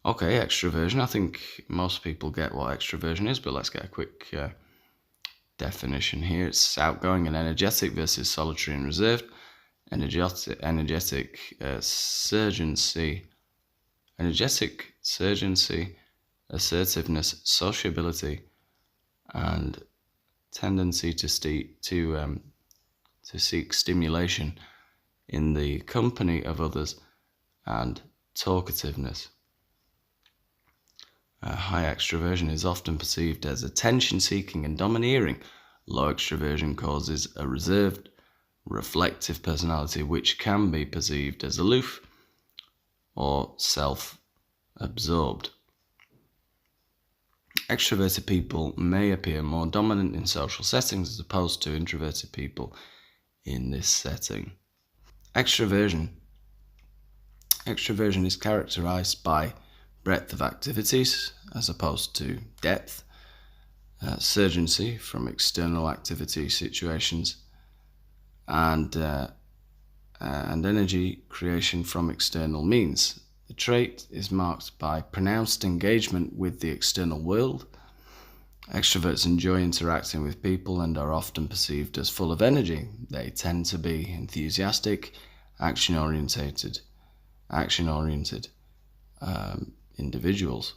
Okay, extroversion. I think most people get what extroversion is, but let's get a quick definition here. It's outgoing and energetic versus solitary and reserved. Energetic surgency, assertiveness, sociability, and tendency to seek stimulation in the company of others, and talkativeness. High extroversion is often perceived as attention-seeking and domineering. Low extroversion causes a reserved, reflective personality which can be perceived as aloof or self-absorbed. Extroverted people may appear more dominant in social settings as opposed to introverted people in this setting. Extroversion is characterized by breadth of activities as opposed to depth, surgency from external activity situations, and energy creation from external means. The trait is marked by pronounced engagement with the external world. Extroverts enjoy interacting with people and are often perceived as full of energy. They tend to be enthusiastic, action-oriented individuals.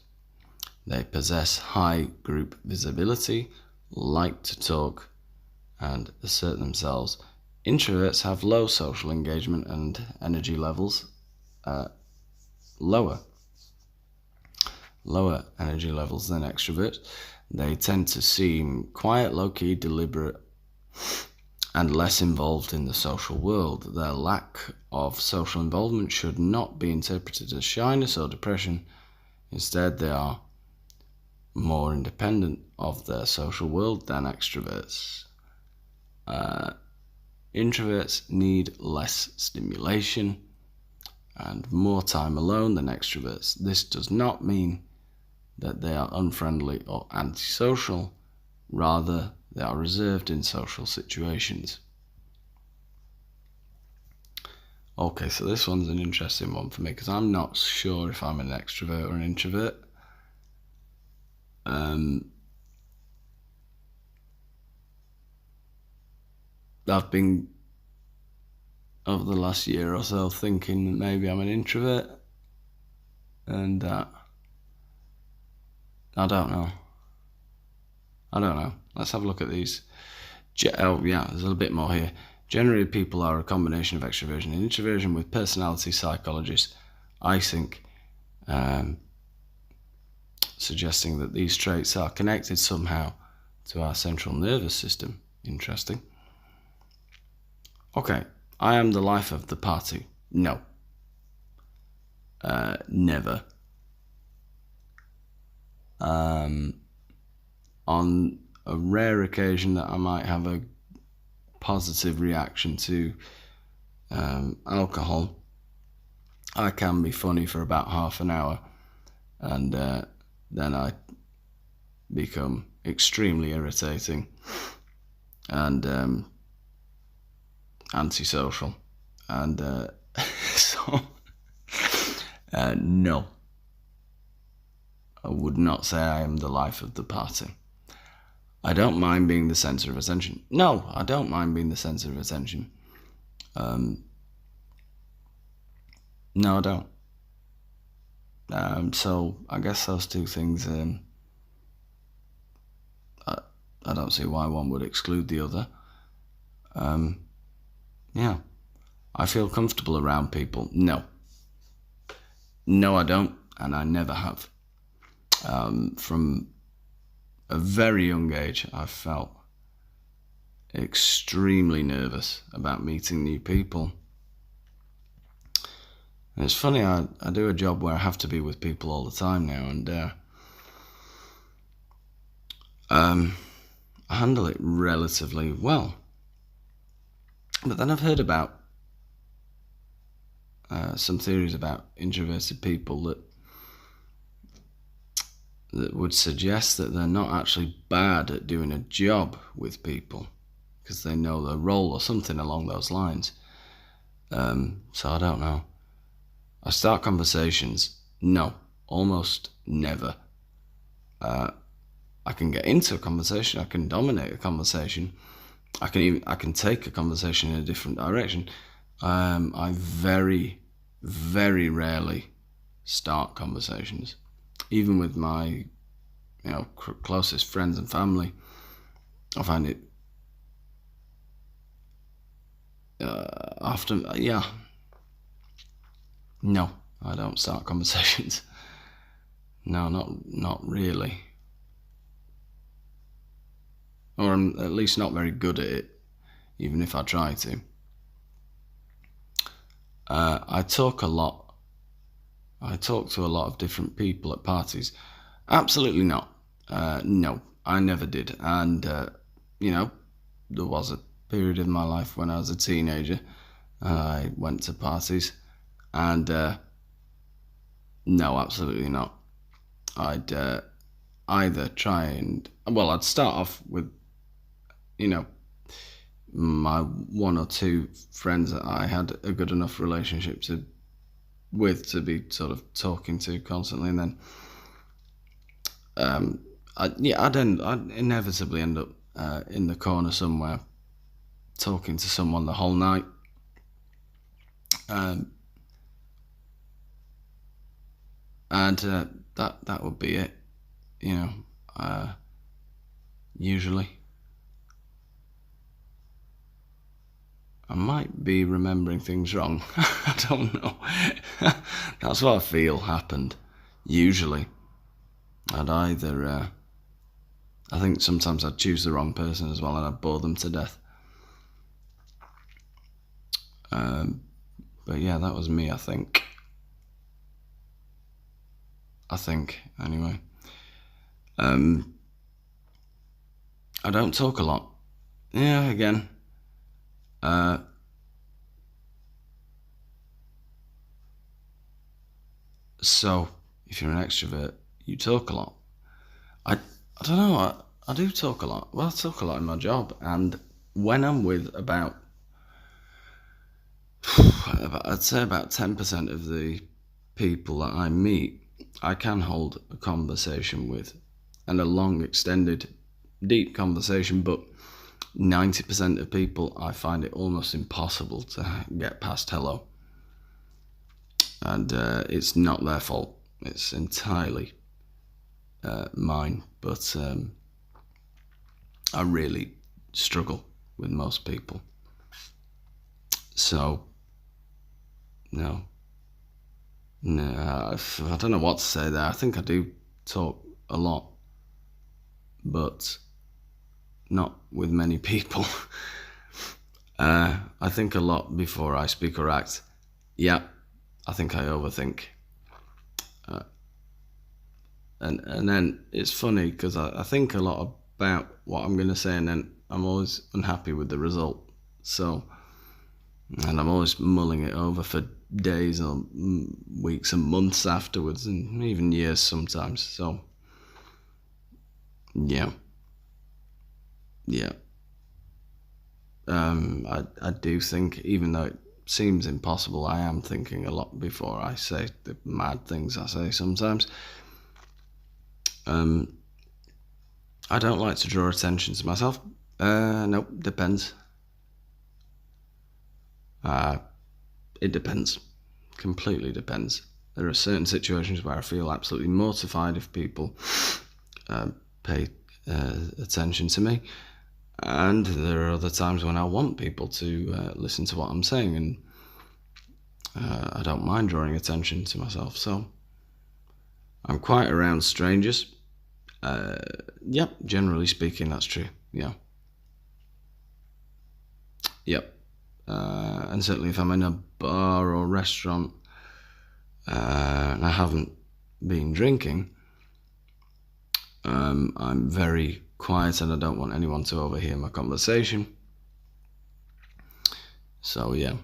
They possess high group visibility, like to talk, and assert themselves. Introverts have low social engagement and energy levels, lower energy levels than extroverts. They tend to seem quiet, low-key, deliberate, and less involved in the social world. Their lack of social involvement should not be interpreted as shyness or depression. Instead, they are more independent of their social world than extroverts. Introverts need less stimulation and more time alone than extroverts. This does not mean that they are unfriendly or antisocial. Rather, they are reserved in social situations. Okay, so this one's an interesting one for me because I'm not sure if I'm an extrovert or an introvert. I've been, over the last year or so, thinking that maybe I'm an introvert, and I don't know. Let's have a look at these. Oh yeah, there's a little bit more here. Generally, people are a combination of extroversion and introversion, with personality psychologists, I think, suggesting that these traits are connected somehow to our central nervous system. Interesting. Okay, I am the life of the party. No. Never. On a rare occasion that I might have a positive reaction to alcohol, I can be funny for about half an hour, and then I become extremely irritating and antisocial, and so no, I would not say I am the life of the party. I don't mind being the centre of attention. No, I don't mind being the centre of attention. No, I don't. So I guess those two things, I don't see why one would exclude the other. Yeah, I feel comfortable around people. No, I don't, and I never have. From a very young age, I felt extremely nervous about meeting new people. And it's funny, I do a job where I have to be with people all the time now, and I handle it relatively well. But then I've heard about some theories about introverted people that would suggest that they're not actually bad at doing a job with people because they know their role or something along those lines. So I don't know. I start conversations. No, almost never. I can get into a conversation, I can dominate a conversation, I can take a conversation in a different direction. I very, very rarely start conversations, even with my closest friends and family. I find it often, no, I don't start conversations. No, not really. Or I'm at least not very good at it, even if I try to. I talk a lot. I talk to a lot of different people at parties. Absolutely not. No, I never did. And, there was a period in my life when I was a teenager. I went to parties. And, no, absolutely not. I'd either try and... Well, I'd start off with, my one or two friends that I had a good enough relationship with to be sort of talking to constantly, and then I'd inevitably end up in the corner somewhere talking to someone the whole night. And that would be it, usually. I might be remembering things wrong. I don't know. That's what I feel happened, usually. I'd either... I think sometimes I'd choose the wrong person as well, and I'd bore them to death. But yeah, that was me, I think. Anyway. I don't talk a lot. Yeah, again. So, if you're an extrovert, you talk a lot. I don't know, I do talk a lot. Well, I talk a lot in my job, and when I'm with I'd say about 10% of the people that I meet, I can hold a conversation with, and a long, extended, deep conversation, but 90% of people, I find it almost impossible to get past hello. And it's not their fault. It's entirely mine. But I really struggle with most people. So, no, I don't know what to say there. I think I do talk a lot, but not with many people. I think a lot before I speak or act. Yeah, I think I overthink. And then it's funny because I think a lot about what I'm going to say, and then I'm always unhappy with the result. So, and I'm always mulling it over for days or weeks and months afterwards, and even years sometimes. So, yeah. I do think, even though it seems impossible, I am thinking a lot before I say the mad things I say sometimes. I don't like to draw attention to myself. Nope, depends. It depends. Completely depends. There are certain situations where I feel absolutely mortified if people pay attention to me. And there are other times when I want people to listen to what I'm saying, and I don't mind drawing attention to myself. So I'm quite around strangers. Yep, generally speaking, that's true. Yeah. Yep. And certainly if I'm in a bar or restaurant and I haven't been drinking, I'm very quiet and I don't want anyone to overhear my conversation. So yeah.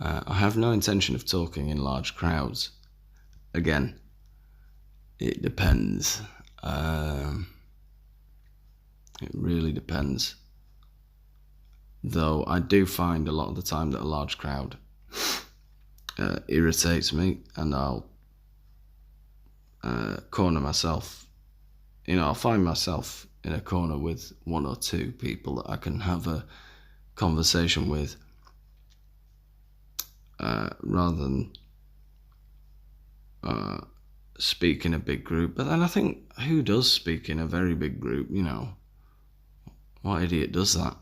I have no intention of talking in large crowds. Again, it depends. It really depends. Though I do find a lot of the time that a large crowd irritates me, and I'll corner myself. I'll find myself in a corner with one or two people that I can have a conversation with, rather than speak in a big group. But then I think, who does speak in a very big group? What idiot does that?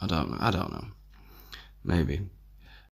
I don't know. Maybe.